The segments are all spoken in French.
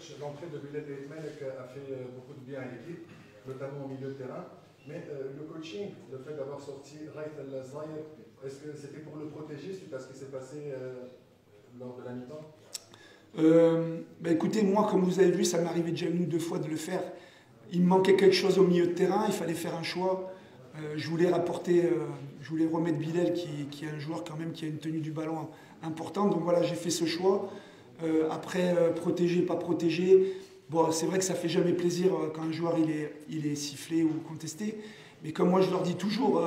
coach, l'entrée de Bilal Menek a fait beaucoup de bien à l'équipe, notamment au milieu de terrain. Mais le coaching, le fait d'avoir sorti Raït El-Zahir, est-ce que c'était pour le protéger suite à ce qui s'est passé lors de la mi-temps? Écoutez, moi, comme vous avez vu, ça m'est arrivé déjà une ou deux fois de le faire. Il me manquait quelque chose au milieu de terrain, il fallait faire un choix. Je voulais remettre Bilal, qui est un joueur quand même qui a une tenue du ballon importante. Donc voilà, j'ai fait ce choix. Après, protéger, pas protéger. Bon, c'est vrai que ça fait jamais plaisir quand un joueur il est sifflé ou contesté. Mais comme moi je leur dis toujours,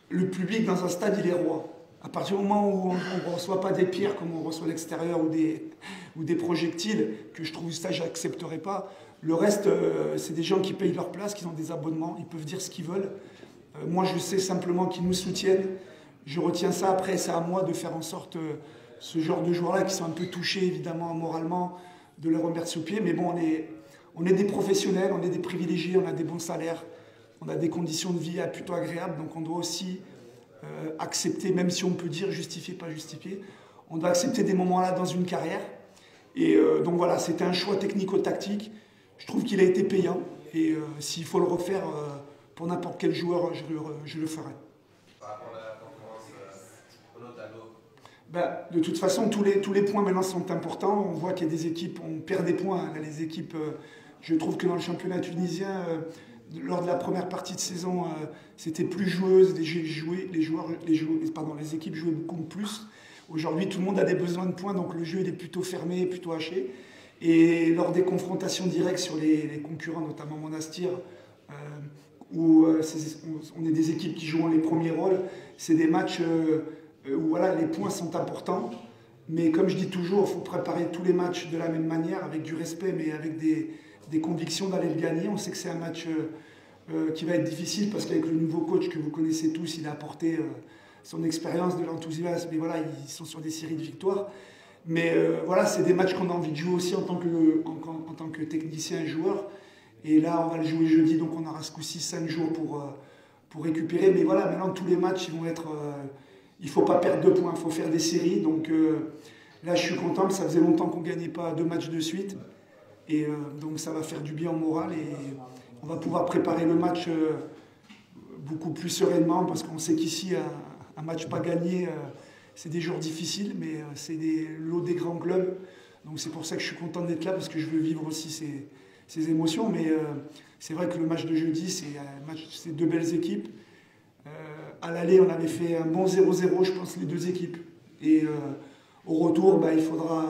le public dans un stade, il est roi. À partir du moment où on ne reçoit pas des pierres comme on reçoit à l'extérieur ou des projectiles, que je trouve ça, je n'accepterai pas. Le reste, c'est des gens qui payent leur place, qui ont des abonnements, ils peuvent dire ce qu'ils veulent. Moi, je sais simplement qu'ils nous soutiennent. Je retiens ça. Après, c'est à moi de faire en sorte, ce genre de joueurs-là, qui sont un peu touchés, évidemment, moralement, de les remettre au pied. Mais bon, on est des professionnels, on est des privilégiés, on a des bons salaires, on a des conditions de vie plutôt agréables. Donc, on doit aussi accepter, même si on peut dire justifier, pas justifier, on doit accepter des moments-là dans une carrière. Et donc voilà, c'était un choix technico-tactique. Je trouve qu'il a été payant. Et s'il faut le refaire pour n'importe quel joueur, je le ferai. Par rapport à la concurrence de toute façon, tous les points maintenant sont importants. On voit qu'il y a des équipes, on perd des points. Là, les équipes, je trouve que dans le championnat tunisien, lors de la première partie de saison, c'était plus joueuse. Les équipes jouaient beaucoup plus. Aujourd'hui, tout le monde a des besoins de points, donc le jeu il est plutôt fermé, plutôt haché. Et lors des confrontations directes sur les concurrents, notamment Monastir, où on est des équipes qui jouent les premiers rôles, c'est des matchs où voilà, les points sont importants. Mais comme je dis toujours, il faut préparer tous les matchs de la même manière, avec du respect, mais avec des convictions d'aller le gagner. On sait que c'est un match qui va être difficile parce qu'avec le nouveau coach que vous connaissez tous, il a apporté son expérience, de l'enthousiasme. Et voilà, ils sont sur des séries de victoires. Mais voilà, c'est des matchs qu'on a envie de jouer aussi en tant que technicien et joueur. Et là, on va le jouer jeudi, donc on aura ce coup-ci 5 jours pour récupérer. Mais voilà, maintenant, tous les matchs, ils vont être... il ne faut pas perdre de points, il faut faire des séries. Donc là, je suis content, que ça faisait longtemps qu'on ne gagnait pas 2 matchs de suite. Et donc ça va faire du bien au moral et on va pouvoir préparer le match beaucoup plus sereinement parce qu'on sait qu'ici, un match pas gagné, c'est des jours difficiles, mais c'est l'eau des grands clubs. Donc c'est pour ça que je suis content d'être là parce que je veux vivre aussi ces émotions. Mais c'est vrai que le match de jeudi, c'est 2 belles équipes. À l'aller, on avait fait un bon 0-0, je pense, les 2 équipes. Et au retour, il faudra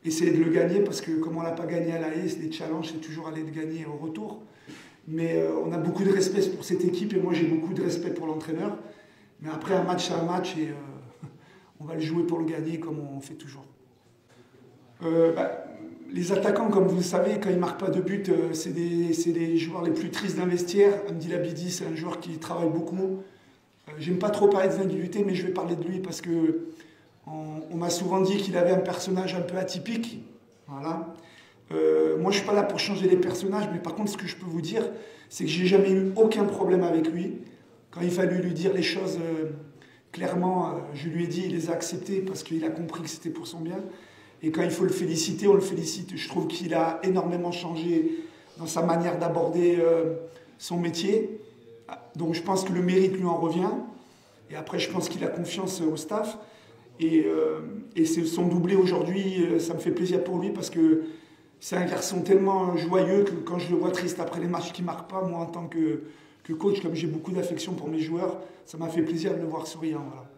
essayer de le gagner parce que comme on ne l'a pas gagné à l'aller, c'est des challenges, c'est toujours aller le gagner au retour. Mais on a beaucoup de respect pour cette équipe et moi j'ai beaucoup de respect pour l'entraîneur. Mais après, un match, c'est un match et on va le jouer pour le gagner comme on fait toujours. Les attaquants, comme vous le savez, quand ils ne marquent pas de but, c'est les joueurs les plus tristes d'un vestiaire. Hamdi Labidi, c'est un joueur qui travaille beaucoup. J'aime pas trop parler des individualités, mais je vais parler de lui parce que on m'a souvent dit qu'il avait un personnage un peu atypique. Voilà. Moi, je ne suis pas là pour changer les personnages, mais par contre, ce que je peux vous dire, c'est que j'ai jamais eu aucun problème avec lui. Quand il fallut lui dire les choses clairement, je lui ai dit, il les a acceptées parce qu'il a compris que c'était pour son bien. Et quand il faut le féliciter, on le félicite. Je trouve qu'il a énormément changé dans sa manière d'aborder son métier. Donc je pense que le mérite lui en revient. Et après, je pense qu'il a confiance au staff. Et c'est son doublé aujourd'hui, ça me fait plaisir pour lui parce que c'est un garçon tellement joyeux que quand je le vois triste après les matchs qui ne marquent pas, moi en tant que coach, comme j'ai beaucoup d'affection pour mes joueurs, ça m'a fait plaisir de le voir souriant. Voilà.